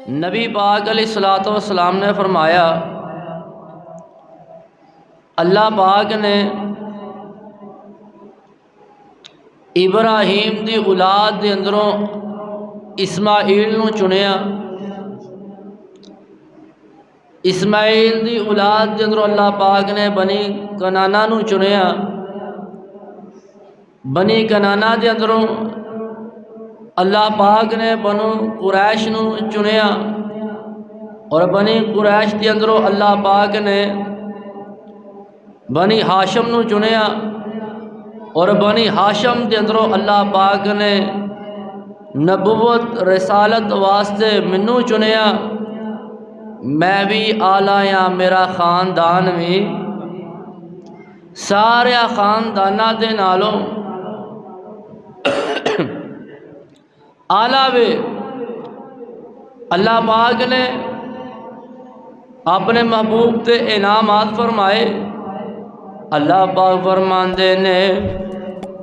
نبی پاک علیہ الصلوۃ والسلام نے فرمایا اللہ پاک نے ابراہیم دی اولاد دے اندروں اسماعیل نو چنیا، اسماعیل دی اولاد دے اندروں اللہ پاک نے بنی کنانا نو چنیا، بنی کنانا دے اندروں اللہ پاک نے بنو قریش نو چنیا، اور بنی قریش دے اندروں اللہ پاک نے بنی ہاشم نو چنیا، اور بنی ہاشم دے اندروں اللہ پاک نے نبوت رسالت واسطے منو چنیا۔ میں بھی آلہ میرا خاندان بھی سارے خاندانہ دے نالوں آلہ وے۔ اللہ پاک نے اپنے محبوب تے انعامات فرمائے۔ اللہ پاک فرماندے نے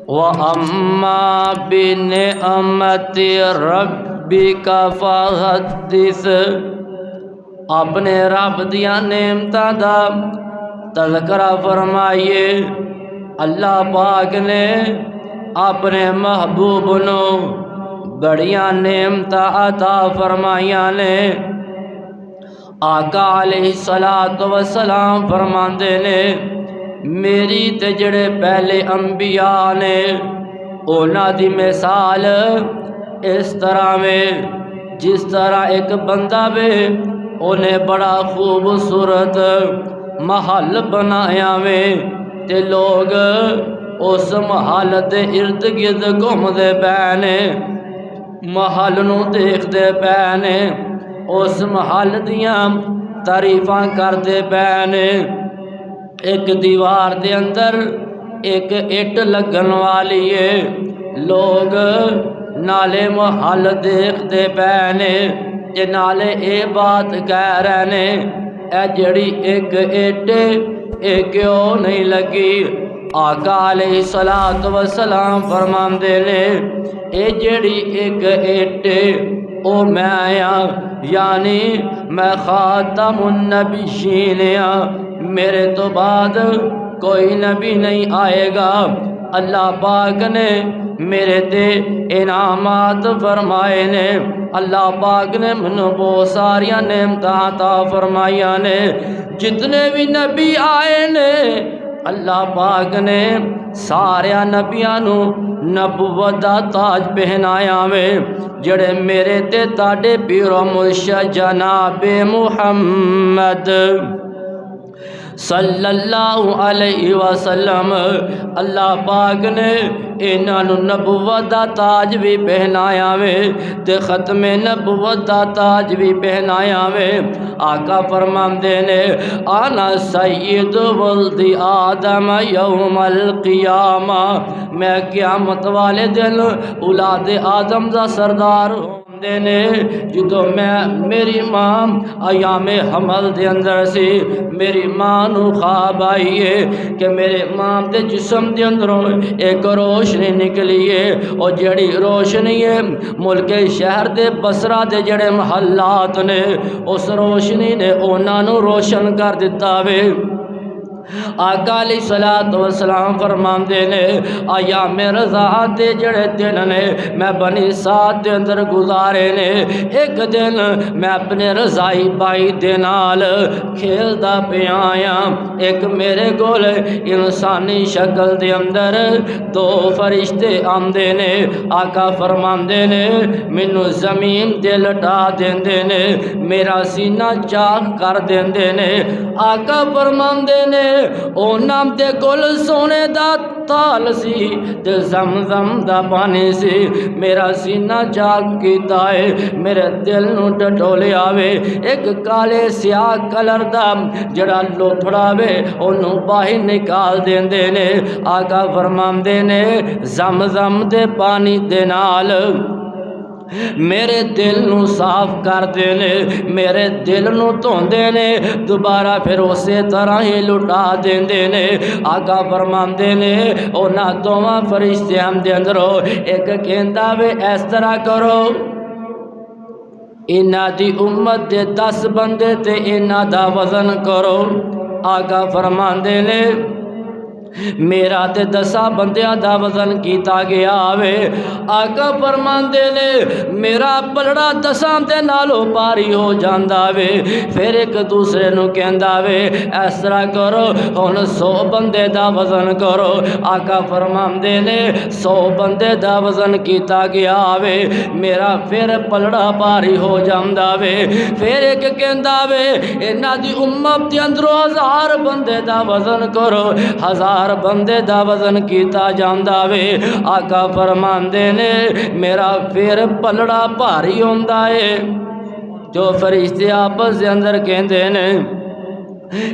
وَأَمَّا بِنِعْمَتِ رَبِّكَ فَحَدِّثْ، اپنے رب دیاں نعمتاں دا تذکرہ فرمائیے۔ اللہ پاک نے اپنے محبوب نو بڑیاں نعمتاں عطا فرمائیاں نے۔ آقا علیہ الصلوۃ والسلام فرماندے نے میری تے جڑے پہلے انبیاء نے انہاں دی مثال اس طرح میں جس طرح ایک بندہ وے انہیں بڑا خوبصورت محل بنایا وے تے لوگ اس محل دے ارد گرد گھومدے پے نے، محل نو دیکھدے پے نے، اس محل دیاں تعریفاں کردے پے نے۔ ایک دیوار دے اندر ایک اٹ لگن والی ہے، لوگ نالے محل دیکھتے پے نے تے نالے اے بات کہہ رہے نے اے جڑی ایک اٹ اے کیوں نہیں لگی۔ آقا علیہ الصلوۃ والسلام فرماندے نے اے جڑی ایک اٹ او میں آیا، یعنی میں خاتم النبیین ہاں، میرے تو بعد کوئی نبی نہیں آئے گا۔ اللہ پاک نے میرے تے انعامات فرمائے نے، اللہ پاک نے منو بہت ساریاں نعمتاں عطا فرمائیاں نے۔ جتنے بھی نبی آئے نے اللہ پاک نے سارے نبیاں نو نبوت دا تاج پہنایا وے، جڑے میرے تے تاڈے پیر و مرشد جناب محمد صلی اللہ علیہ وسلم اللہ پاک نے انہاں نو نبوت دا تاج بھی پہنایا وے تے ختم نبوت دا تاج بھی پہنایا وے۔ آقا فرماندے نے انا سید ولد آدم یوم القیامہ، میں قیامت والے دن اولاد آدم دا سردار ہوندے نے۔ جدو میری ماں ایام حمل دے اندر سی، میری ماں نو خواب آئیے کہ میرے ماں دے جسم دے اندروں ایک روشنی نکلی ہے، اور جڑی روشنی ہے ملک شہر دے بصرہ دے جڑے محلات نے اس روشنی نے انہاں نو روشن کر دیتا وے۔ آقا علیہ الصلوۃ والسلام فرماندے نے ایام رضا دے جڑے دن نے میں بنی سعد دے اندر گزارے نے۔ ایک دن میں اپنے رضائی بھائی دے نال کھیلدا پیا آیا، ایک میرے کول انسانی شکل دے اندر دو فرشتے آندے نے۔ آقا فرماندے نے مینوں زمین تے لٹا دیندے نے، میرا سینہ چاک کر دیندے نے۔ آقا فرماندے نے انہاں دے کول سونے دا تال سی تے زمزم دا پانی سی، میرا سینہ چاک کیتا ہے، میرے دل نو ٹٹولیا وے۔ ایک کالے سیاہ کلر دا جڑا لوتھڑا وے انہوں باہر نکال دیندے نے۔ آقا فرماندے نے زمزم دے پانی دے نال میرے دل نو صاف کر دینے، میرے دل نو دھوندے نے، دوبارہ پھر اسی طرح ہی لٹا دیندے نے۔ آقا فرماندے نے انہاں دوواں فرشتیاں دے اندروں ایک کہندا وے اس طرح کرو، انہاں دی امت دے 10 بندے تے انہاں دا وزن کرو۔ آقا فرماندے نے میرا تے 10 بندیاں دا وزن کیتا گیا وے۔ آقا فرماندے نے میرا پلڑا 10 دے نالوں پاری ہو جاندا وے۔ پھر ایک دوسرے نو کہندا وے اس طرح کرو ہن 100 بندے دا وزن کرو۔ آقا فرماندے نے 100 بندے دا وزن کیتا گیا وے، میرا پھر پلڑا پاری ہو جاندا وے۔ پھر ایک کہندا وے انہاں دی امت دے اندروں 1000 بندے دا وزن کرو، 1000 بندے دا وزن کیتا جاندا وے۔ آقا فرماندے نے میرا پھر پلڑا بھاری ہوندا ہے۔ جو فرشتے آپس دے اندر کہندے نے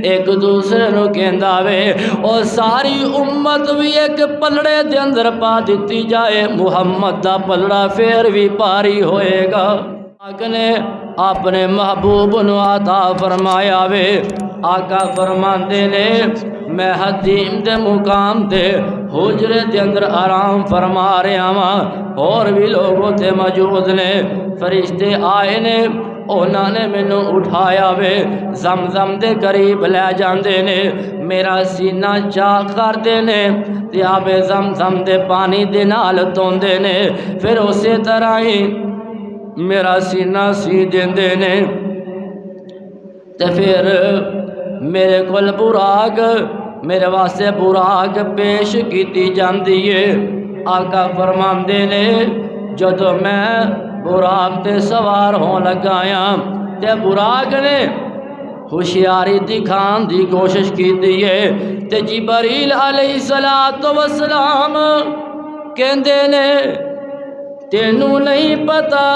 ایک دوسرے نو کہندا وے اور ساری امت بھی ایک پلڑے دے اندر پا دتی جائے، محمد دا پلڑا پھر بھی بھاری ہوئے گا۔ آقا نے اپنے محبوب نو عطا فرمایا وے۔ آقا فرماندے نے میں حتیم دے مقام تے حجرے دے اندر آرام فرما رہا ہاں، اور بھی لوگوں تے موجود نے۔ فرشتے آئے نے انہاں نے مینوں اٹھایا وے، زمزم دے قریب لے جاندے نے، میرا سینہ چاک کردے نے تے آب زمزم دے پانی دے نال دھوندے نے، پھر اسی طرح ہی میرا سینہ سی دیندے نے تے پھر میرے کول براق میرے واسطے براق پیش کیتی جاندی ہے۔ آقا فرماندے نے جدوں میں براق تے سوار ہون لگایا تے براق نے ہوشیاری دکھان دی کوشش کیتی ہے تے جبریل علیہ السلام کہندے نے تینوں نہیں پتا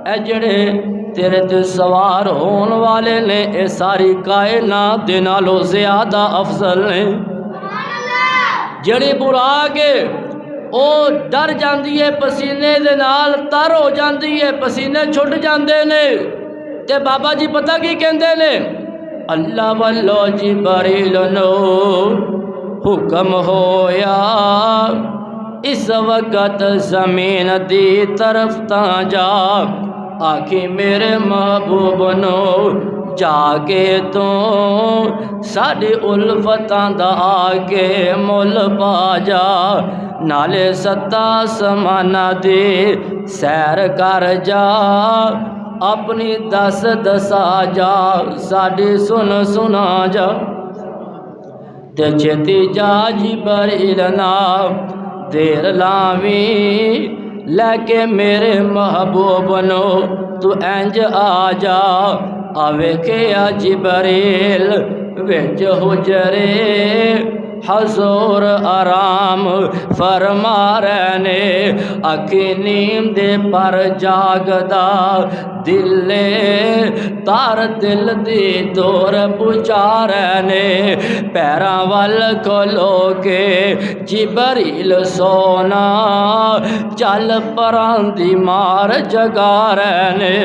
اے جڑے تیرے تے سوار ہون والے نے اے ساری کائنات دے نالوں زیادہ افضل نے۔ جڑی براق او ڈر جاندی ہے، پسینے دے نال تر ہو جاندی ہے، پسینے چھٹ جاندے نے تے بابا جی پتہ کی کہندے نے اللہ واللہ جبریل نو حکم ہویا اس وقت زمین دی طرف تا جا، آکھی میرے محبوب نو جا کے تو ساڑی الفتاں دا آگے مل پا جا، نالے 7 آسماناں دی سیر کر جا، اپنی دس دسا جا ساڑی سنا جا تے چھتی جا جبریل نام دیر لاویں لے کے میرے محبوب نو تو انج آ جا، آوے کیا جبریل وچ حجرے حضور آرام فرما رہنے، اکھی نیم دے پر جاگدا دلے تار دل دی دور بجا رہنے، پیراں وال کھلو کے جبریل سونا چل پران دی مار جگا رہنے،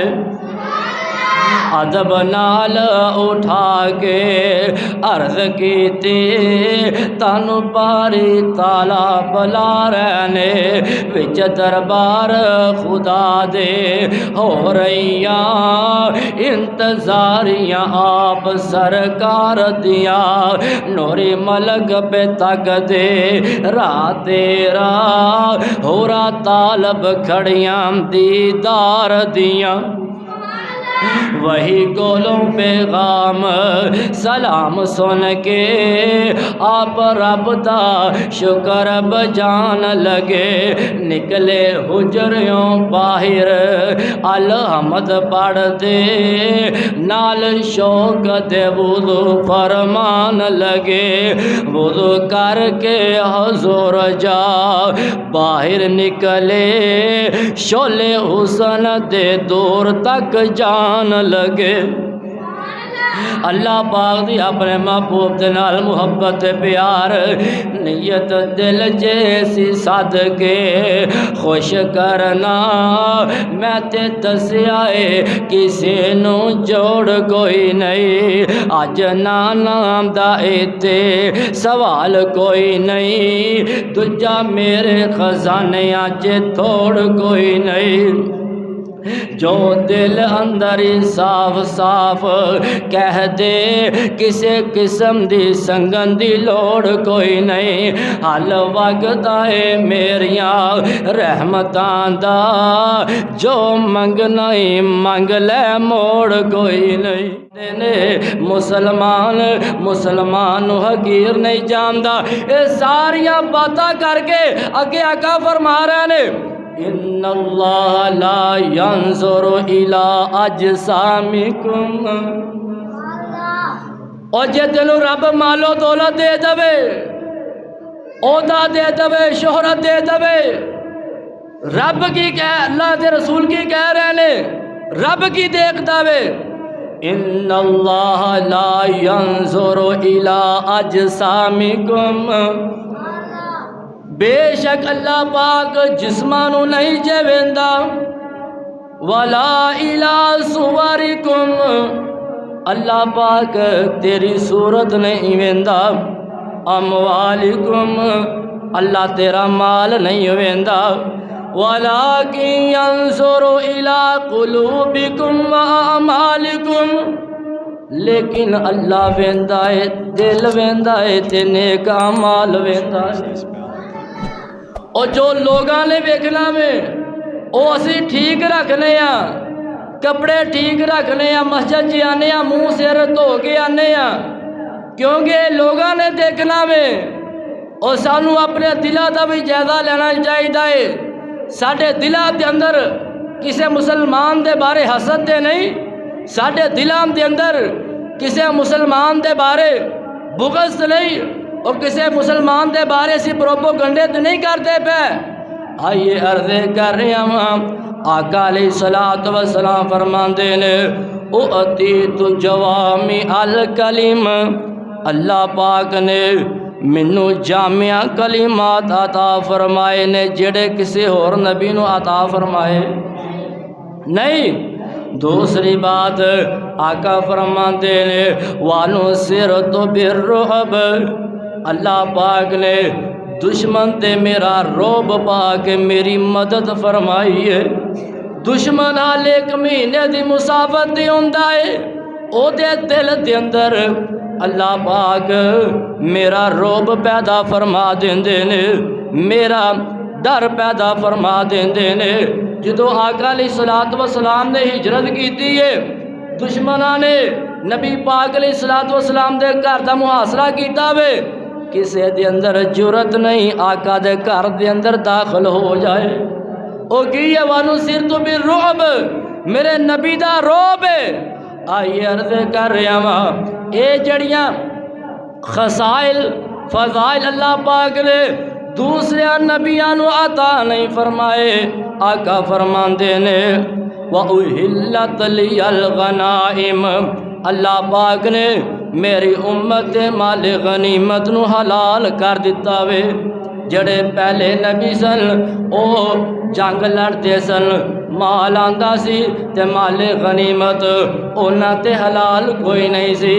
ادب نال اٹھا کے عرض کیتی تانو باری تالا بلا رہنے، وچ دربار خدا دے ہو رہیاں انتظاریاں آپ سرکار دیا، نوری ملک پہ تک دے رات تیرا ہو رہا طالب کھڑیاں دیدار دیاں، وہی گولوں پیغام سلام سن کے آپ رب دا شکر بجان لگے، نکلے حجریوں باہر الحمد پڑھ دے نال شوق دے وضو فرمان لگے، وضو کر کے حضور جا باہر نکلے، شولے حسن دے دور تک جان لگے۔ اللہ پاک دی اپنے محبوب دے نال محبت پیار، نیت دل جیسی صدقے خوش کرنا، میں تے دسیا اے کسی نو جوڑ کوئی نہیں، اج نام دا ایتے سوال کوئی نہیں، دجا میرے خزانے اج تھوڑ کوئی نہیں، جو دل اندر صاف صاف کہہ دے کسے قسم دی سنگن دی لوڑ کوئی نہیں حل وقت آئے میریاں رحمتاں دا جو منگنا ہی منگ لے موڑ کوئی نہیں مسلمان حقیر نہیں جاندا اے ساریاں باتاں کر کے اگے آقا فرما رہے نے ان اللہ لا ينظر الى اجسامکم اور جے تینوں رب مالو دولت دے دے عہدہ دے دے شہرت دے دے رب کی اللہ دے رسول کی کہہ رہے نے رب کی دیکھ دے ان اللہ لا ينظر الى اجسامکم بے شک اللہ پاک جسمانو نہیں جے ویندا ولا الى صورکم اللہ پاک تیری صورت نہیں ویندا اموالکم اللہ تیرا مال نہیں ویندا ولکن ينظر الى قلوبکم واعمالکم لیکن اللہ ویندا ہے دل ویندا ہے تے نیک اعمال ویندا ہے اور جو لوگاں نے ویکھنا میں وہ اسی ٹھیک رکھنے ہاں کپڑے ٹھیک رکھنے ہاں مسجد جی آنے ہاں منہ سر دھو کے آنے ہاں کیونکہ لوگاں نے دیکھنا میں اور سانو اپنے دلہ دا بھی جائزہ لینا چاہیے ساڈے دلہ دے اندر کسے مسلمان دے بارے حسد دے نہیں ساڈے دلہ دے اندر کسے مسلمان دے بارے بغض نہیں اور کسے مسلمان دے بارے سی پروپوگنڈے تو نہیں کرتے پہ آئیے عرضے کر رہے ہم آقا علیہ السلام فرماندے نے اُعطیت جوامی الکلم اللہ پاک نے منو جامعہ کلمات عطا فرمائے نے جڑے کسی اور نبی نو عطا فرمائے نہیں دوسری بات آقا فرماندے نے وَنُصِرْتُ بِالرُّعْبِ اللہ پاک نے دشمن تے میرا روب پا کے میری مدد فرمائی ہے دشمن حال ایک مہینے دی مسافت دی ہوندا ہے او دے دل دے اندر اللہ پاک میرا روب پیدا فرما دیندے نے میرا ڈر پیدا فرما دیندے نے جدو آقا علیہ السلام نے ہجرت کیتی ہے دشمناں نے نبی پاک علیہ السلام دے گھر دا محاصرہ کیتا وے کسے دے اندر جرت نہیں آقا دے گھر دے اندر داخل ہو جائے او کی ہے وَنُصِرْتُ بِالرُّعْبِ میرے نبی دا روب ہے آئیے عرض کر رہا ہاں اے جڑیاں خسائل فضائل اللہ پاک نے دوسرے نبیان و عطا نہیں فرمائے آقا فرماندے نے وَأُحِلَّتْ لِيَ الْغَنَائِمُ اللہ پاک نے میری امت مال غنیمت نو حلال کر دیتا وے جڑے پہلے نبی سن او جنگ لڑتے سن مال آندا سی تے مال غنیمت اونا تے حلال کوئی نہیں سی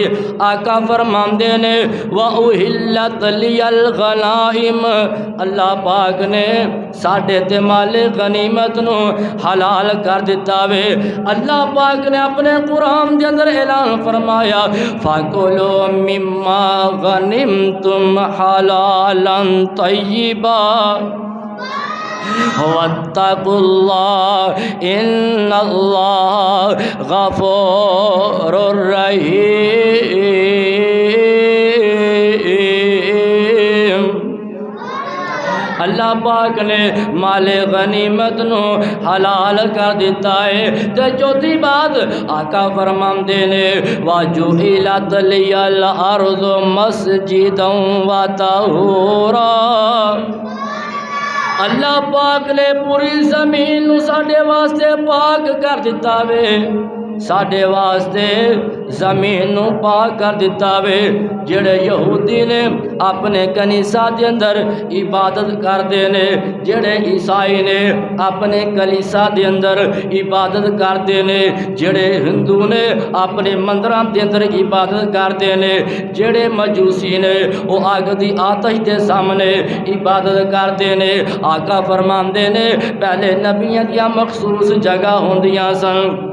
آقا فرماندے نے وَأُحِلَّتْ لِيَ الْغَنَائِمُ اللہ پاک نے ساڈے تے مال غنیمت نو حلال کر دیتا وے اللہ پاک نے اپنے قرآن دے اندر اعلان فرمایا فَكُلُوا مِمَّا غَنِمْتُمْ حَلَالًا طَيِّبًا وَاتَّقُوا اللَّهَ إِنَّ اللَّهَ غَفُورٌ رَحِيمٌ اللہ پاک نے مال غنیمت نو حلال کر دیتا ہے تے چوتھی بات آقا فرماندے نے وَجُعِلَتْ لِيَ الْأَرْضُ مَسْجِدًا وَطَهُورًا اللہ پاک نے پوری زمین نو ساڈے واسطے پاک کر دیتا وے ساڈے واسطے زمین نو پاک کر دیتا وے جڑے یہودی نے اپنے کنیسہ دے اندر عبادت کردے نے جڑے عیسائی نے اپنے کلیسا دے اندر عبادت کردے نے جڑے ہندو نے اپنے مندراں دے اندر عبادت کردے نے جڑے مجوسی نے وہ اگ دی آتش دے سامنے عبادت کردے نے آقا فرماندے نے پہلے نبیاں دیاں مخصوص جگہ ہوندیاں سن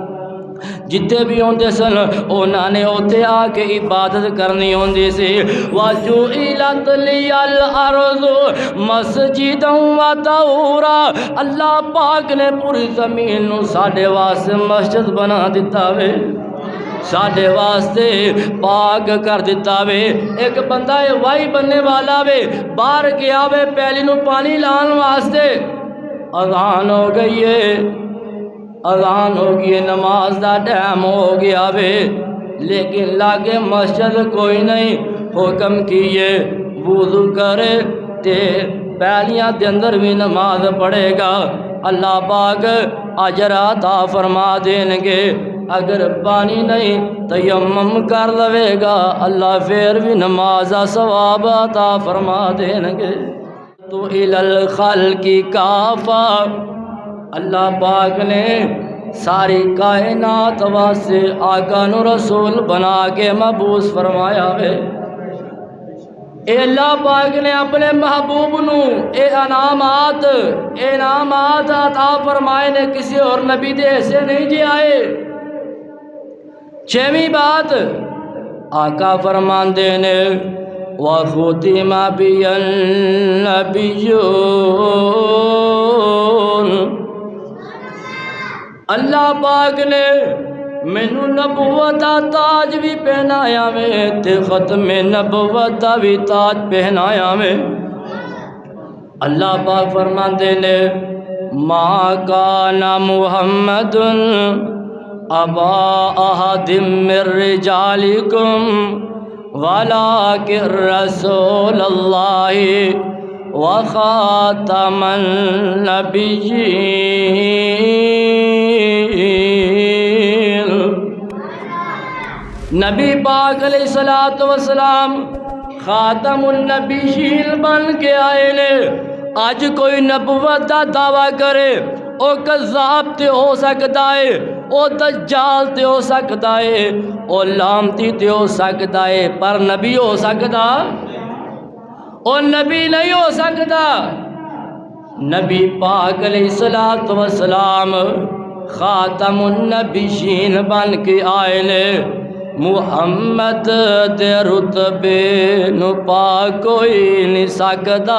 جتے بھی ہوندے سن انہاں نے اوتے آ کے عبادت کرنی ہوندی سی وَجُعِلَتْ لِيَ الْأَرْضُ مَسْجِدًا وَطَهُورًا اللہ پاک نے پوری زمین نو ساڈے واسطے مسجد بنا دیتا وے ساڈے واسطے پاک کر دیتا وے ایک بندہ وائی بننے والا وے باہر گیا وے پہلی نو پانی لان واسطے اذان ہو گئی ہے اذان ہو گئی نماز دا ٹائم ہو گیا وے لیکن لاگے مسجد کوئی نہیں حکم کیے وضو کرے تے پہلیاں دے اندر بھی نماز پڑھے گا اللہ پاک اجر عطا فرما دیں گے اگر پانی نہیں تیمم کر لوے گا اللہ پھر بھی نماز ثواب عطا فرما دیں گے تو الی الخلق کافہ اللہ پاک نے ساری کائنات واسطے آقا نو رسول بنا کے مبعوث فرمایا وے اے اللہ پاک نے اپنے محبوب نو اے انعامات عطا فرمائے نے کسی اور نبی دے ایسے نہیں جی آئے چھویں بات آقا فرماندے نے وَخُتِمَ بِيَ النَّبِيُّونَ اللہ پاک نے مینوں نبوت دا تاج بھی پہنایا وے تے ختم نبوت دا بھی تاج پہنایا وے اللہ پاک فرماندے نے ما کان محمد ابا احد من رجالکم ولکن رسول اللہ وخاتم النبیین نبی پاک علیہ السلام خاتم النبیین بن کے آئے نے آج کوئی نبوت دا دعویٰ کرے او کذاب تے ہو سکتا ہے او دجال تے ہو سکتا ہے او لامتی تے ہو سکتا ہے پر نبی ہو سکتا او نبی نہیں ہو سکتا نبی پاک علیہ السلام خاتم النبیین بن کے آئے نے محمد دے رتبے نو پا کوئی نہیں سکتا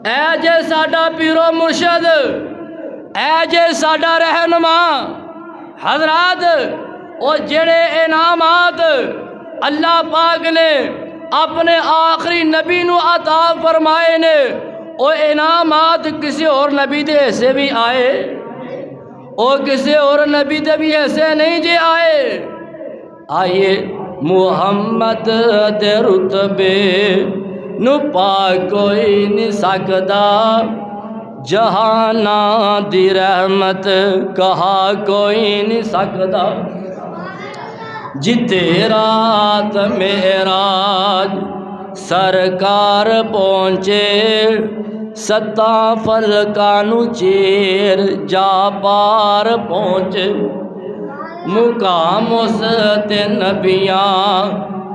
اے جے ساڈا پیرو مرشد اے جے ساڈا رہنما حضرات او جڑے انعامات اللہ پاک نے اپنے آخری نبی نو عطا فرمائے نے او انعامات کسی اور نبی دے ایسے بھی آئے او کسی اور نبی دے بھی ایسے نہیں جے آئے آئیے محمد دے رتبے نو پا کوئی نہیں سکتا جہانا دی رحمت کہا کوئی نہیں سکتا جتے رات معراج سرکار پہنچے ستا فلکانو چیر جا پار پہنچے مقام اس تے نبیاں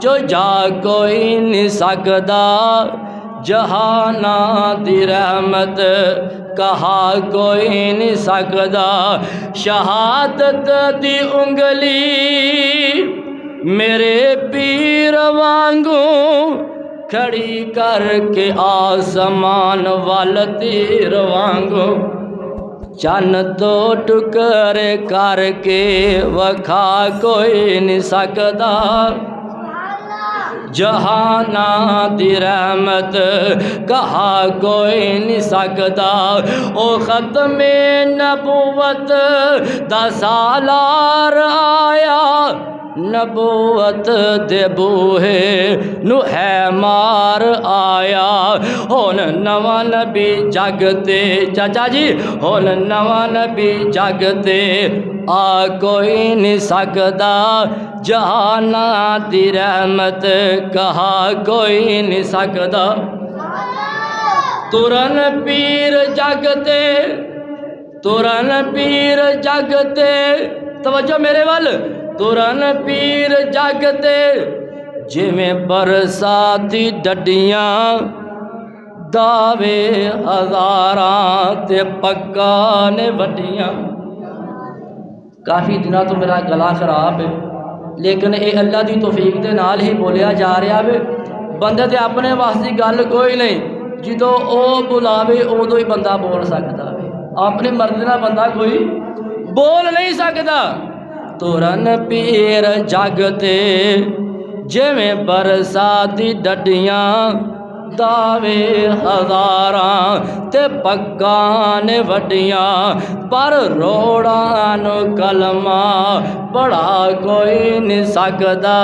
جو جا کوئی نہیں سکتا جہانا دی رحمت کہا کوئی نہیں سکتا شہادت دی انگلی میرے پیر وانگوں کھڑی کر کے آسمان وال تیر وانگوں چن دو ٹکڑے کر کے وکھا کوئی نہیں سکتا جہانا دی رحمت کہا کوئی نہیں سکتا او ختم نبوت دا سالار آیا نبوت دے بوہے نو ہے مار آیا ہن نواں نبی جگ تے چاچا جی ہن نواں نبی جگ تے آ کوئی نہیں سکدا جہاناں دی رحمت کہا کوئی نہیں سکدا ترن پیر جگ تے ترن پیر جگ تے توجہ میرے وال ترن پیر جگ تے جویں برساتی ڈڈیاں دعوے ہزاراں تے پگاں نے وڈیاں کافی دنوں تو میرا گلا خراب ہے لیکن اے اللہ دی توفیق دے نال ہی بولیا جا رہا ہے بندے تے اپنے واسطے گل کوئی نہیں جدو او بلاوے ادو ہی بندہ بول سکتا ہے اپنی مرضی نال بندہ کوئی بول نہیں سکتا ترن پیر جگ تے جویں برساتی ڈڈیاں دعوے ہزاراں تے پگاں نے وڈیاں پر روڑاں نو کلمہ پڑھا کوئی نہیں سکدا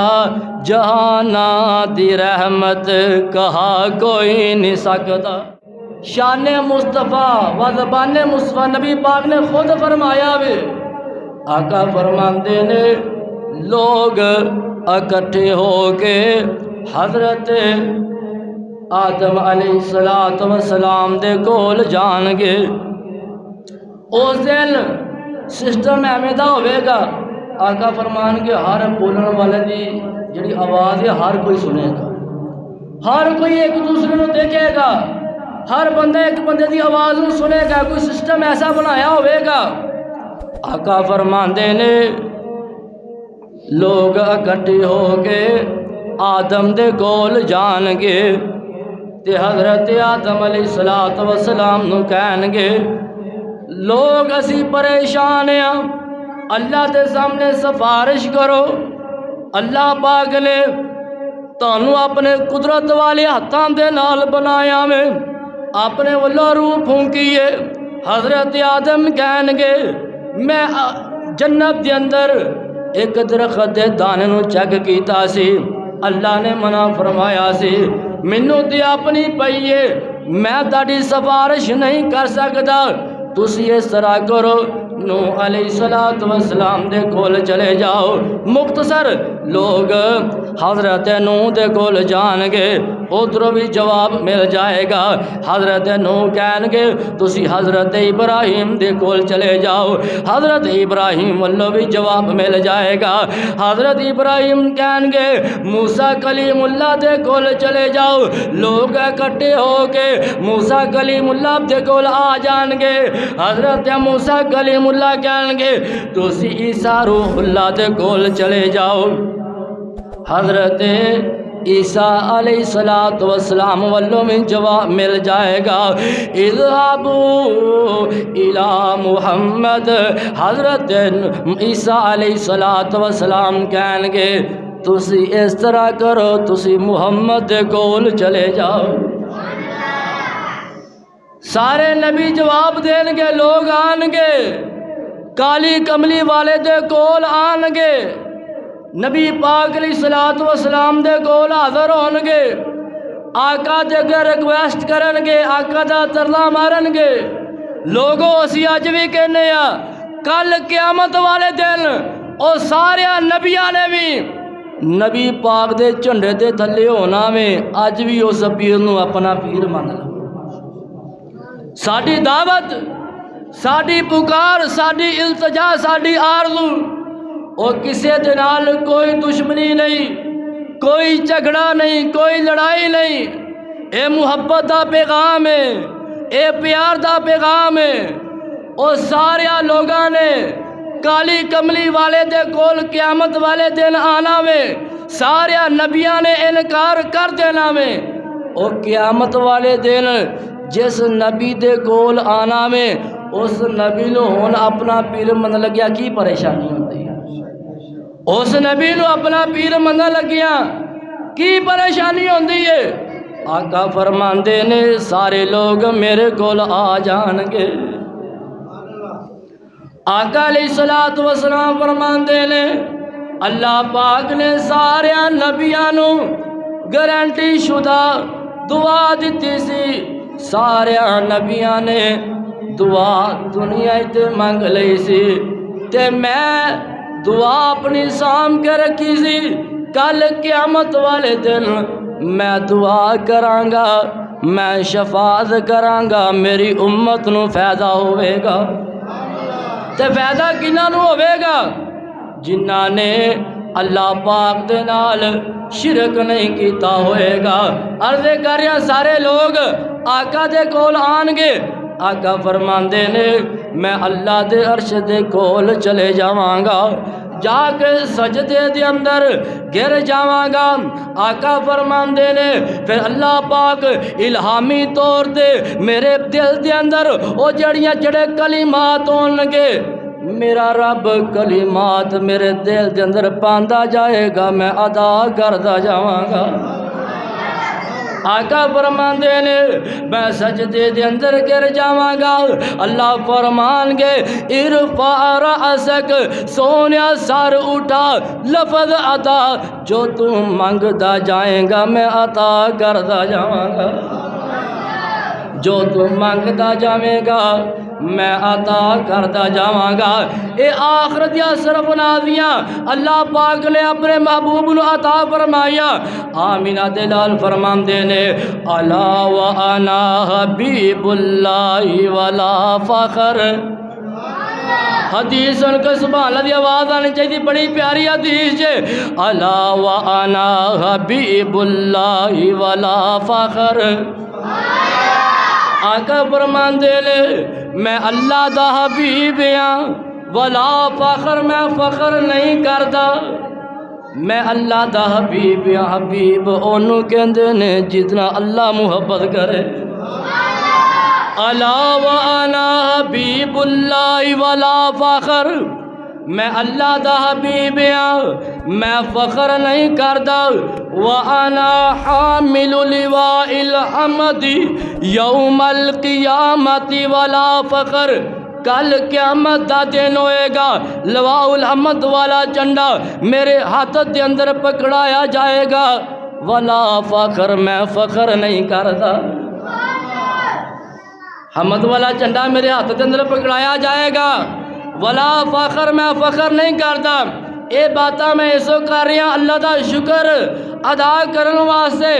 جہاناں دی رحمت کہا کوئی نہیں سکدا شان مصطفیٰ و زبان مصطفیٰ نبی پاک نے خود فرمایا وے آقا فرماندے نے لوگ اکٹھے ہو کے حضرت آدم علیہ السلام دے کول جان گے اس دن سسٹم ایویں دا ہوئے گا آقا فرمان کے ہر بولن والے دی جڑی آواز ہے ہر کوئی سنے گا ہر کوئی ایک دوسرے کو دیکھے گا ہر بندہ ایک بندے دی آواز کو سنے گا کوئی سسٹم ایسا بنایا ہوئے گا آقا فرماندے نے لوگ اکٹھے ہو کے آدم دے کول جان گے تے حضرت آدم علیہ السلام نو کہن گے لوگ اسی پریشان ہیں اللہ دے سامنے سفارش کرو اللہ پاک نے تانوں اپنے قدرت والے ہاتھاں دے نال بنایا میں اپنے والوں روح پھونکیے حضرت آدم کہن گے میں جنت دے اندر ایک درخت دے دانے نو چیک کیتا سی اللہ نے منع فرمایا سی مینوں تے اپنی پئیے میں تہاڈی سفارش نہیں کر سکدا تسی اس طرح کرو نوح علیہ السلام دے کول چلے جاؤ مختصر لوگ حضرت نوح دے کول جان گے ادھروں بھی جواب مل جائے گا حضرت نوح کہن گے تسی حضرت ابراہیم دے کول چلے جاؤ حضرت ابراہیم والوں بھی جواب مل جائے گا حضرت ابراہیم کہن گے موسیٰ کلیم اللہ دے کول چلے جاؤ لوگ اکٹھے ہو کے موسیٰ کلیم اللہ دے کول آ جان گے حضرت موسیٰ کلیم اللہ کہن گے تسی عیسیٰ روح اللہ دے کول چلے جاؤ حضرت عیسیٰ علیہ السلام والوں میں جواب مل جائے گا اذهبوا الى محمد حضرت عیسیٰ علیہ السلام کہن گے تسی اس طرح کرو تسی محمد دے کول چلے جاؤ سارے نبی جواب دین گے لوگ آن گے کالی کملی والے دے کول آن گے نبی پاک علیہ السلام دے کول حاضر ہون گے آقا دے اگے ریکویسٹ کرن گے آقا دا ترلا مارن گے لوگوں اسی اج بھی کہنے کل قیامت والے دن او سارے نبیاں نے بھی نبی پاک دے جھنڈے دے تھلے ہونا میں اج بھی اس پیر نو اپنا پیر مان لو ساڈی دعوت ساڈی پکار ساڈی التجا ساڈی آرزو اور کسی دے نال کوئی دشمنی نہیں کوئی جھگڑا نہیں کوئی لڑائی نہیں اے محبت دا پیغام ہے اے پیار دا پیغام ہے اور سارے لوگاں نے کالی کملی والے دے کول قیامت والے دن آنا میں سارے نبیاں نے انکار کر دینا میں اور قیامت والے دن جس نبی دے کول آنا میں اس نبی نو ہون اپنا پیر من لگیا کی پریشانی ہوتی ہے اس نبی نو اپنا پیر من لگیا کی پریشانی ہوتی ہے آقا فرماندے نے سارے لوگ میرے کول آ جان گے آقا علیہ السلام فرماندے نے اللہ پاک نے سارے نبیاں نو گارنٹی شدہ دعا دیتی سی، سارے نبیاں نے دعا دنیا تے منگ لئی سی، تے میں دعا اپنی سام کے رکھی سی، کل قیامت والے دن میں دعا کراں گا، میں شفاعت کراں گا، میری امت نو فائدہ ہوئے گا۔ تے فائدہ کنہاں نو ہوئے گا؟ جنہاں نے اللہ پاک دے نال شرک نہیں کیتا ہوئے گا۔ عرض کر رہا سارے لوگ آقا دے کول آن گے، آقا فرماندے نے میں اللہ دے عرش دے کول چلے جاواں گا، جا کے سجدے دے اندر گر جاواں گا۔ آقا فرماندے نے پھر اللہ پاک الہامی طور تے میرے دل دے اندر او جڑے کلمات ہون لگے، میرا رب کلمات میرے دل دے اندر پاندا جائے گا، میں ادا کردا جاواں گا۔ آقا فرماندے نے میں سجدے دے اندر گر جاواں گا، اللہ فرمان گے ارفع رأسک، سونیا سر اٹھا، لفظ عطا جو تم منگدا جائیں گا میں عطا کردا جاواں گا، جو تم منگدا جاویں گا میں عطا کردا جاواں گا۔ اے آخرت یا صرف نازیاں اللہ پاک نے اپنے محبوب نو عطا فرمایا۔ آمینہ دلال فرماندے نے الا وانا حبیب اللہ ولا فخر، حدیث سن کے سبحان اللہ دی آواز آنی چاہیے، بڑی پیاری حدیث ہے۔ الا وانا حبیب اللہ ولا فخر، آقا فرماندے نے میں اللہ دا حبیب ہاں، ولا فخر میں فخر نہیں کردا، میں اللہ دا حبیب ہاں۔ حبیب اونوں کہندے نے جتنا اللہ محبت کرے۔ الا وانا حبیب اللہ ولا فخر، میں اللہ دا حبیب ہاں، میں فخر نہیں کردا۔ وانا حامل لواء الحمد یوم القیامت ولا فخر، کل قیامت دا دن ہوئے گا، لواء الحمد والا جھنڈا میرے ہاتھ دے اندر پکڑایا جائے گا، ولا فخر میں فخر نہیں کردا۔ حمد والا جھنڈا میرے ہاتھ دے اندر پکڑایا جائے گا، ولا فخر میں فخر نہیں کردا۔ اے باتاں میں اسو کر رہا اللہ دا شکر ادا کرن واسطے۔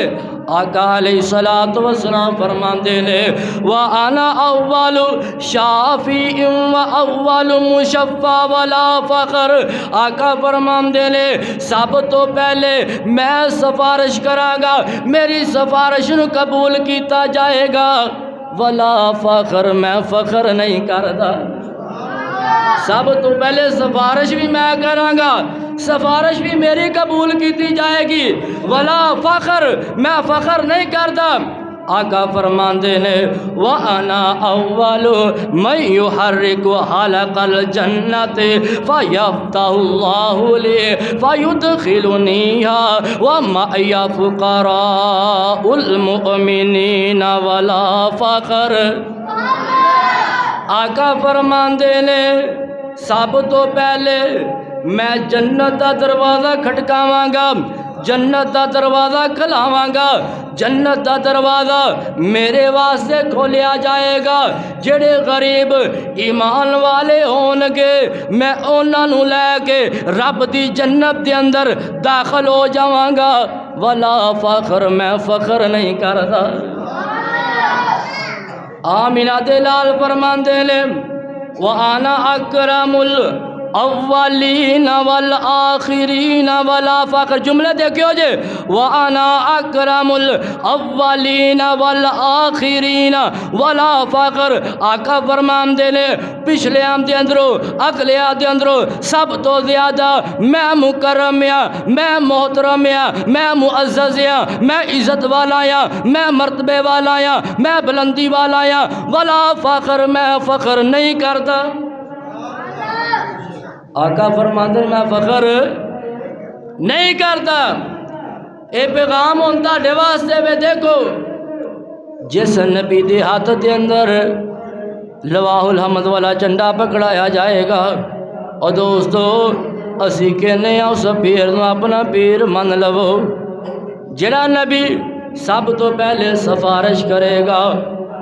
آقا علیہ الصلوۃ والسلام فرماندے نے وانا اول شافع و اول مشفع ولا فخر، آقا فرماندے نے سب تو پہلے میں سفارش کراں گا، میری سفارش نو قبول کیتا جائے گا، ولا فخر میں فخر نہیں کردا۔ سب تو پہلے سفارش بھی میں کراں گا، سفارش بھی میری قبول کیتی جائے گی، ولا فخر میں فخر نہیں کردا۔ آقا فرماندے نے وانا اول من يحرك حلق الجنة فيفتح الله لي فيدخلنيها ومعي فقراء المؤمنين ولا فخر۔ آقا فرماندے نے سب تو پہلے میں جنت دا دروازہ کھٹکاواں گا، جنت دا دروازہ کھلاواں گا، جنت دا دروازہ میرے واسطے کھولیا جائے گا۔ جڑے غریب ایمان والے ہون گے میں انہاں نو لے کے رب دی جنت دے اندر داخل ہو جاواں گا، ولا فخر میں فخر نہیں کردا۔ آمینہ دلال فرماندے نے وانا اکرم الاولین والآخرین ولا فخر، جملے دیکھو جے وانا اکرم الاولین والآخرین ولا فخر۔ آقا فرماندے نے پچھلے آم دے اندروں اگلے آم دے اندروں سب تو زیادہ میں مکرم ہاں، میں محترم ہاں، میں معزز ہاں، میں عزت والا ہاں، میں مرتبے والا ہاں، میں بلندی والا ہاں، ولا فخر میں فخر نہیں کرتا۔ آقا فرماندے میں فخر نہیں کرتا۔ اے پیغام ہوں تہاڈے واسطے وے دیکھو، جس نبی دے ہاتھ دے اندر لواء الحمد والا جھنڈا پکڑایا جائے گا، اور دوستو اسی کہنے اس پیر نو اپنا پیر من لو جڑا نبی سب تو پہلے سفارش کرے گا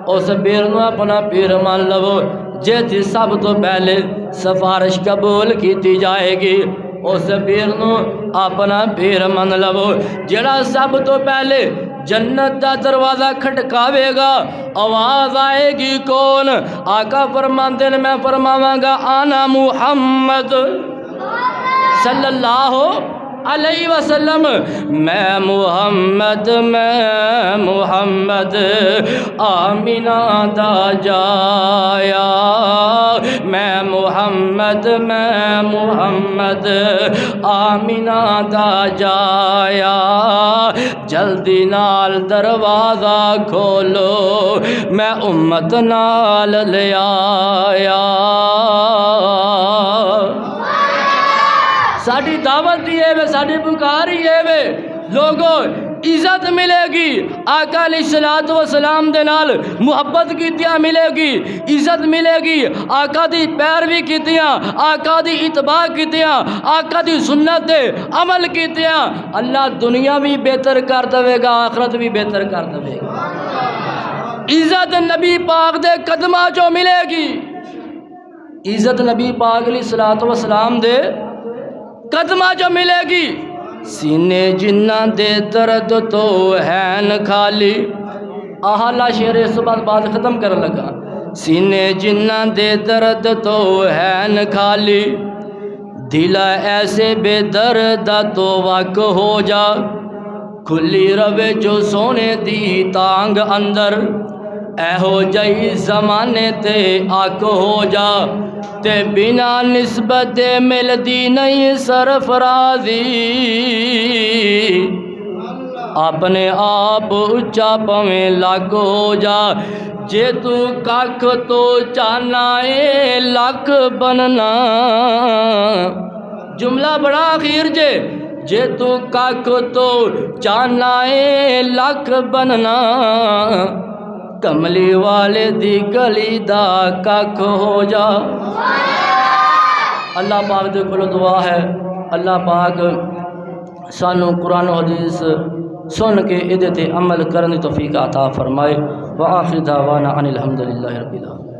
اس پیر نو اپنا پیر من لو جیتی سب تو پہلے سفارش قبول کیتی جائے گی اس پیر نو اپنا پیر من لو جڑا سب تو پہلے جنت دا دروازہ کھٹکاوے گا آواز آئے گی کون آقا فرماندے نے میں فرماواں گا آنا محمد صلی اللہ علیہ وسلم میں محمد آمینہ دا جایا میں محمد آمینہ دا جایا جلدی نال دروازہ کھولو میں امت نال لے آیا ساڑھی دعوت دیئے وے ساڑھی پکاریے وے لوگوں عزت ملے گی آقا علیہ السلام دے نال محبت کیتیاں ملے گی عزت ملے گی آقا دی پیروی کیتیاں آقا دی اتباع کیتیاں آقا دی سنت دے عمل کیتیاں اللہ دنیا بھی بہتر کر دے گا آخرت بھی بہتر کر دے گا عزت نبی پاک دے قدمہ جو ملے گی عزت نبی پاک علیہ السلام دے قدمہ جو ملے گی سینے جنہ دے درد تو ہین خالی آہلا شعر اس بات ختم کر لگا سینے جنہ دے درد تو ہین خالی دل ایسے بے درد تو وق ہو جا کھلی روے جو سونے دی تانگ اندر اے ہو جائی زمانے تے آک ہو جا تے بنا نسبت مل دی نہیں سرفرازی اپنے آپ اچھا پویں لگ ہو جا جے تو کاکھ تو چاہنا اے لکھ بننا جملہ بڑا اخیر جے تو کاکھ تو چاہنا اے لکھ بننا کملی والے دی گلی دا کاکھ ہو جا اللہ پاک دے کولوں دعا ہے اللہ پاک سانو قرآن و حدیث سن کے ادھے تے عمل کرنے توفیق عطا فرمائے وآخر دعوانا ان الحمدللہ رب العالمین